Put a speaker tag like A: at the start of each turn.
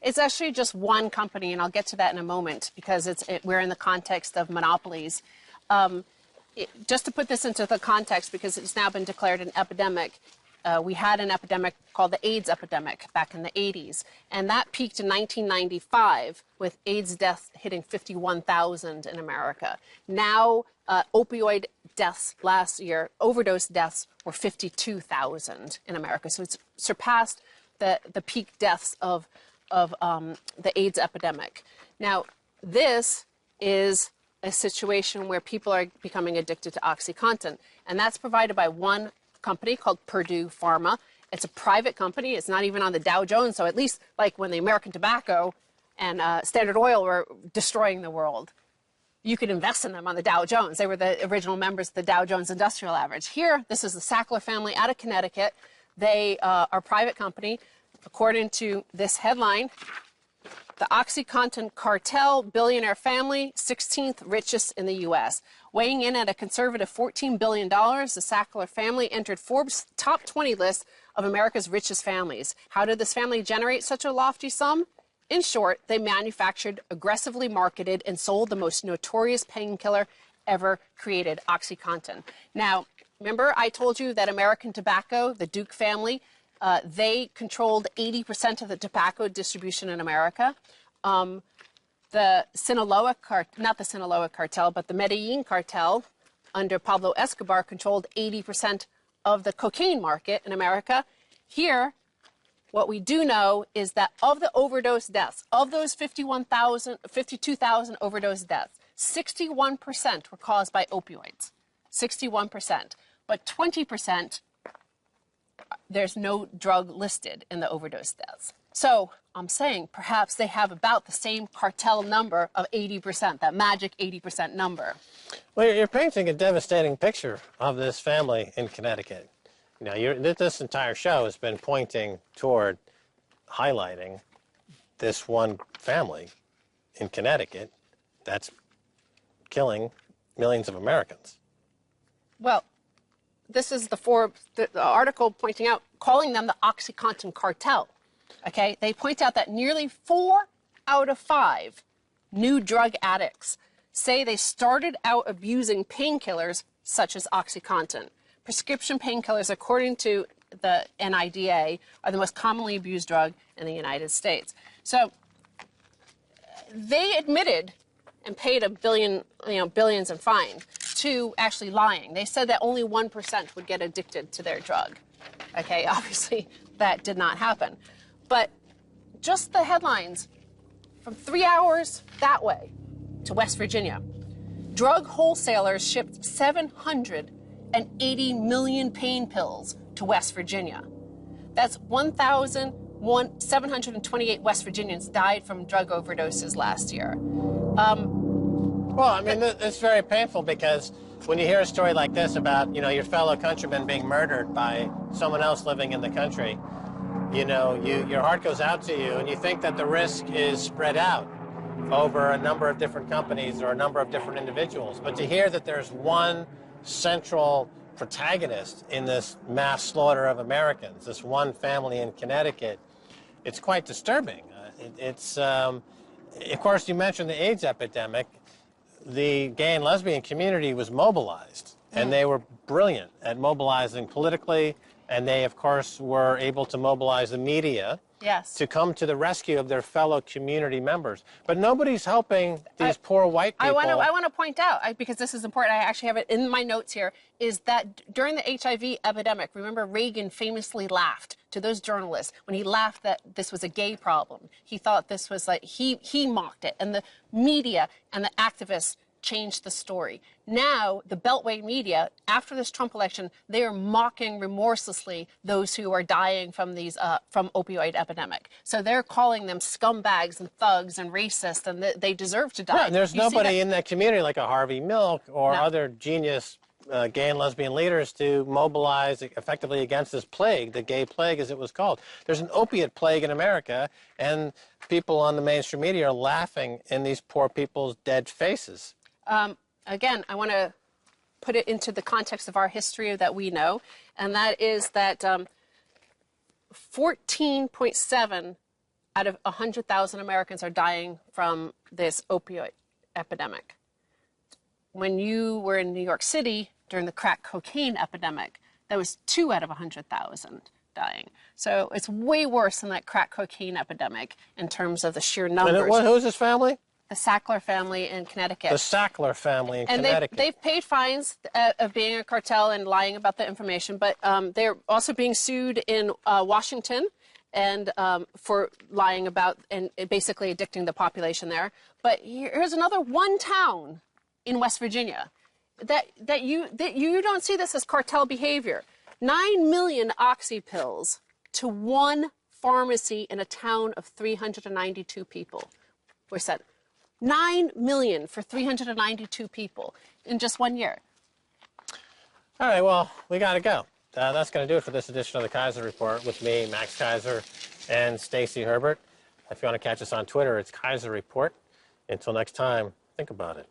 A: It's actually just one company, and I'll get to that in a moment because we're in the context of monopolies. Just to put this into the context, because it's now been declared an epidemic, we had an epidemic called the AIDS epidemic back in the 80s, and that peaked in 1995 with AIDS deaths hitting 51,000 in America. Now, opioid deaths last year, overdose deaths were 52,000 in America. So it's surpassed the peak deaths of the AIDS epidemic. Now, this is a situation where people are becoming addicted to OxyContin, and that's provided by one company called Purdue Pharma. It's a private company. It's not even on the Dow Jones, so at least like when the American Tobacco and Standard Oil were destroying the world, you could invest in them on the Dow Jones. They were the original members of the Dow Jones Industrial Average. Here, this is the Sackler family out of Connecticut. They are a private company. According to this headline, the OxyContin cartel billionaire family, 16th richest in the U.S. Weighing in at a conservative $14 billion, the Sackler family entered Forbes' top 20 list of America's richest families. How did this family generate such a lofty sum? In short, they manufactured, aggressively marketed, and sold the most notorious painkiller ever created, OxyContin. Now, remember I told you that American Tobacco, the Duke family, they controlled 80% of the tobacco distribution in America. The Sinaloa not the Sinaloa cartel, but the Medellin cartel under Pablo Escobar controlled 80% of the cocaine market in America. Here, what we do know is that of the overdose deaths, of those 52,000 overdose deaths, 61% were caused by opioids. 61%. But 20%, there's no drug listed in the overdose deaths. So I'm saying perhaps they have about the same cartel number of 80%, that magic 80% number.
B: Well, you're painting a devastating picture of this family in Connecticut. You know, this entire show has been pointing toward highlighting this one family in Connecticut that's killing millions of Americans.
A: Well, this is the Forbes, the article pointing out, calling them the OxyContin cartel. Okay, they point out that nearly 4 out of 5 new drug addicts say they started out abusing painkillers such as OxyContin. Prescription painkillers, according to the NIDA, are the most commonly abused drug in the United States. So they admitted and paid billions in fines to actually lying. They said that only 1% would get addicted to their drug. Okay, obviously that did not happen. But just the headlines from 3 hours that way to West Virginia. Drug wholesalers shipped 780 million pain pills to West Virginia. That's 1,728 West Virginians died from drug overdoses last year.
B: Well, I mean, it's very painful because when you hear a story like this about, you know, your fellow countrymen being murdered by someone else living in the country, you know, your heart goes out to you and you think that the risk is spread out over a number of different companies or a number of different individuals. But to hear that there's one central protagonist in this mass slaughter of Americans, this one family in Connecticut, it's quite disturbing. Of course, you mentioned the AIDS epidemic. The gay and lesbian community was mobilized, and they were brilliant at mobilizing politically, and they, of course, were able to mobilize the media to come to the rescue of their fellow community members. But nobody's helping these poor white people.
A: I want to point out, because this is important, I actually have it in my notes here, is that during the HIV epidemic, remember Reagan famously laughed to those journalists when he laughed that this was a gay problem. He thought this was like, he mocked it. And the media and the activists changed the story. Now, the Beltway media, after this Trump election, they are mocking remorselessly those who are dying from these from opioid epidemic. So they're calling them scumbags and thugs and racists, and they deserve to die.
B: Yeah, and there's nobody in that community like a Harvey Milk or other genius gay and lesbian leaders to mobilize effectively against this plague, the gay plague as it was called. There's an opiate plague in America, and people on the mainstream media are laughing in these poor people's dead faces.
A: Again, I want to put it into the context of our history that we know, and that is that 14.7 out of 100,000 Americans are dying from this opioid epidemic. When you were in New York City during the crack cocaine epidemic, that was 2 out of 100,000 dying. So it's way worse than that crack cocaine epidemic in terms of the sheer numbers.
B: And who's his family?
A: The Sackler family in Connecticut.
B: The Sackler family in Connecticut.
A: And they've paid fines of being a cartel and lying about the information, but they're also being sued in Washington and for lying about and basically addicting the population there. But here's another one town in West Virginia that you don't see this as cartel behavior. 9 million oxy pills to one pharmacy in a town of 392 people were sent. 9 million for 392 people in just 1 year.
B: All right, well, we got to go. That's going to do it for this edition of the Kaiser Report with me, Max Kaiser, and Stacy Herbert. If you want to catch us on Twitter, it's Kaiser Report. Until next time, think about it.